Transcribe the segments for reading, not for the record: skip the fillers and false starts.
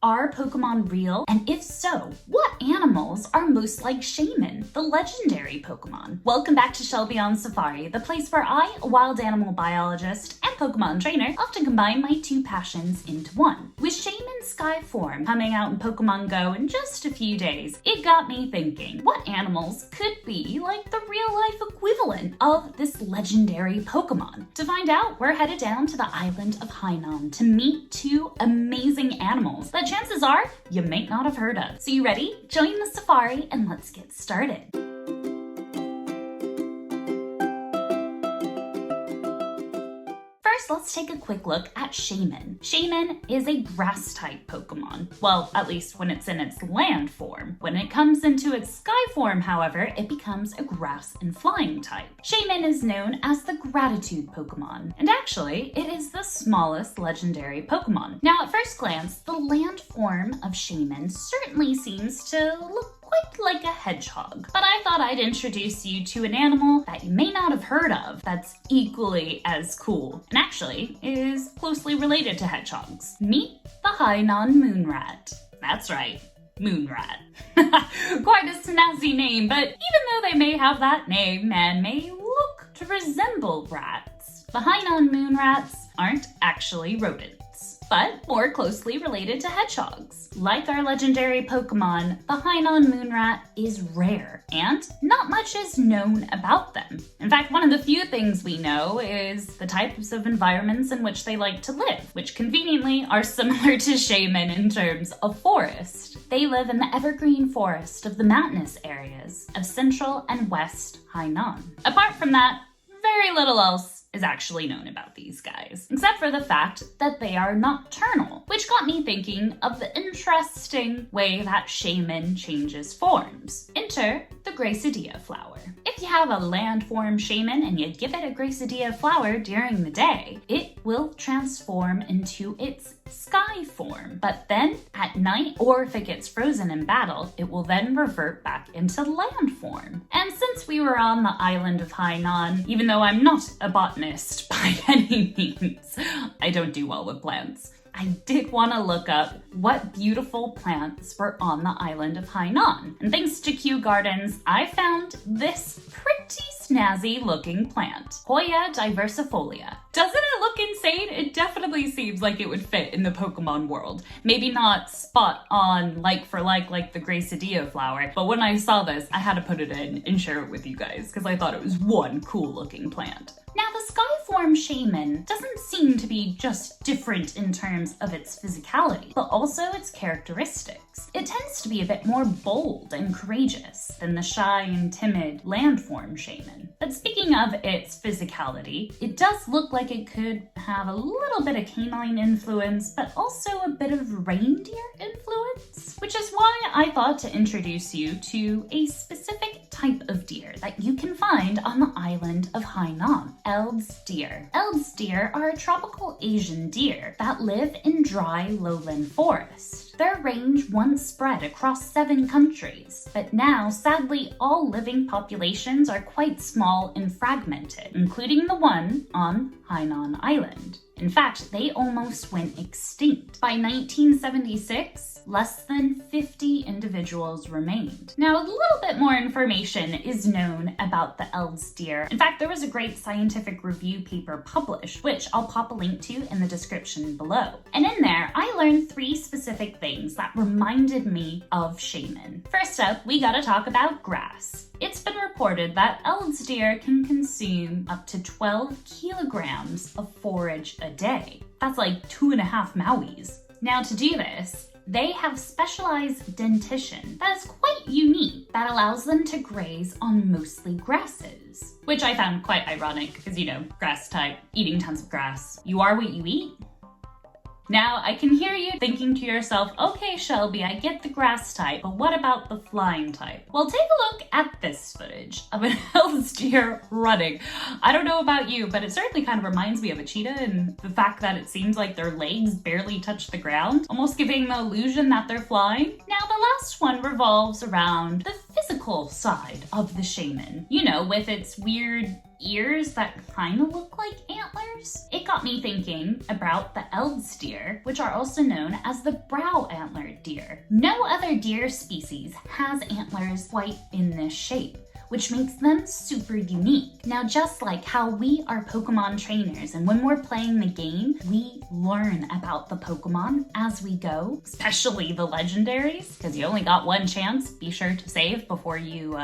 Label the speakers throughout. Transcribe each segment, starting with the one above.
Speaker 1: Are Pokemon real? And if so, what animals are most like Shaymin, the legendary Pokemon? Welcome back to Shelby on Safari, the place where I, a wild animal biologist and Pokemon trainer, often combine my two passions into one. With Shaymin's Sky form coming out in Pokemon Go in just a few days, it got me thinking, what animals could be like the real-life equivalent of this legendary Pokemon? To find out, we're headed down to the island of Hainan to meet two amazing animals that chances are you might not have heard of. So you ready? Join the safari and let's get started. First, let's take a quick look at Shaymin. Shaymin is a grass-type Pokemon. Well, at least when it's in its land form. When it comes into its sky form, however, it becomes a grass and flying type. Shaymin is known as the Gratitude Pokemon, and actually, it is the smallest legendary Pokemon. Now, at first glance, the land form of Shaymin certainly seems to look quite like a hedgehog. But I thought I'd introduce you to an animal that you may not have heard of that's equally as cool, and actually is closely related to hedgehogs. Meet the Hainan Moonrat. That's right, Moonrat. Quite a snazzy name, but even though they may have that name and may look to resemble rats, the Hainan Moonrats aren't actually rodents, but more closely related to hedgehogs. Like our legendary Pokemon, the Hainan Moonrat is rare, and not much is known about them. In fact, one of the few things we know is the types of environments in which they like to live, which conveniently are similar to Shaymin in terms of forest. They live in the evergreen forest of the mountainous areas of central and west Hainan. Apart from that, very little else is actually known about these guys, except for the fact that they are nocturnal, which got me thinking of the interesting way that Shaymin changes forms. Enter the Gracidea flower. If you have a land form Shaymin and you give it a Gracidea flower during the day, it will transform into its sky form. But then at night, or if it gets frozen in battle, it will then revert back into land form. And since we were on the island of Hainan, even though I'm not a botanist by any means, I don't do well with plants, I did want to look up what beautiful plants were on the island of Hainan. And thanks to Kew Gardens, I found this pretty snazzy looking plant, Hoya diversifolia. Doesn't it look insane? It definitely seems like it would fit in the Pokemon world. Maybe not spot on like for like the Gracidea flower, but when I saw this, I had to put it in and share it with you guys because I thought it was one cool looking plant. Now, the Skyform Shaymin doesn't seem to be just different in terms of its physicality, but also its characteristics. It tends to be a bit more bold and courageous than the shy and timid landform Shaymin. But speaking of its physicality, it does look like it could have a little bit of canine influence, but also a bit of reindeer influence, which is why I thought to introduce you to a specific type of deer that you can find on the island of Hainan. Eld's deer. Eld's deer are a tropical Asian deer that live in dry lowland forest. Their range once spread across 7 countries, but now, sadly, all living populations are quite small and fragmented, including the one on Hainan Island. In fact, they almost went extinct. By 1976, less than 50 individuals remained. Now, a little bit more information is known about the Eld's deer. In fact, there was a great scientific review paper published, which I'll pop a link to in the description below. And in there, I learned 3 specific things that reminded me of Shaymin. First up, we gotta talk about grass. It's been reported that Eld's deer can consume up to 12 kilograms of forage a day. That's like 2.5 Mauis. Now, to do this, they have specialized dentition that is quite unique that allows them to graze on mostly grasses, which I found quite ironic because, you know, grass type, eating tons of grass. You are what you eat. Now, I can hear you thinking to yourself, okay, Shelby, I get the grass type, but what about the flying type? Well, take a look at this footage of an Eld's deer running. I don't know about you, but it certainly kind of reminds me of a cheetah and the fact that it seems like their legs barely touch the ground, almost giving the illusion that they're flying. Now, the last one revolves around the physical physical side of the Shaymin. You know, with its weird ears that kind of look like antlers. It got me thinking about the Eld's deer, which are also known as the brow-antlered deer. No other deer species has antlers quite in this shape, which makes them super unique. Now, just like how we are Pokemon trainers, and when we're playing the game, we learn about the Pokemon as we go, especially the legendaries, because you only got one chance. Be sure to save before you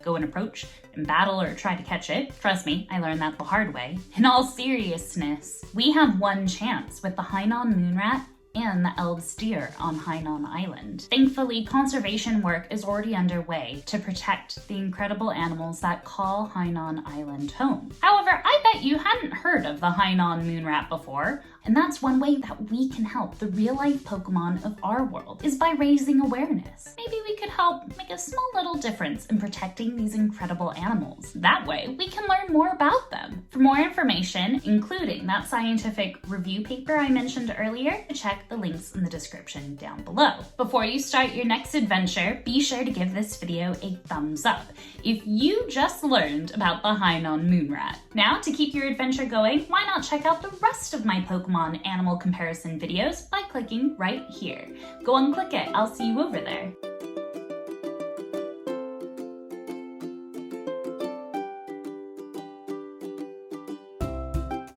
Speaker 1: go and approach and battle or try to catch it. Trust me, I learned that the hard way. In all seriousness, we have one chance with the Hainan Moonrat and the Eld's deer on Hainan Island. Thankfully, conservation work is already underway to protect the incredible animals that call Hainan Island home. However, I bet you hadn't heard of the Hainan Moonrat before, and that's one way that we can help the real-life Pokemon of our world, is by raising awareness. Maybe we could help make a small little difference in protecting these incredible animals. That way, we can learn more about them. For more information, including that scientific review paper I mentioned earlier, check the links in the description down below. Before you start your next adventure, be sure to give this video a thumbs up if you just learned about the Hainan Moonrat. Now, to keep your adventure going, why not check out the rest of my Pokemon animal comparison videos by clicking right here. Go and click it, I'll see you over there.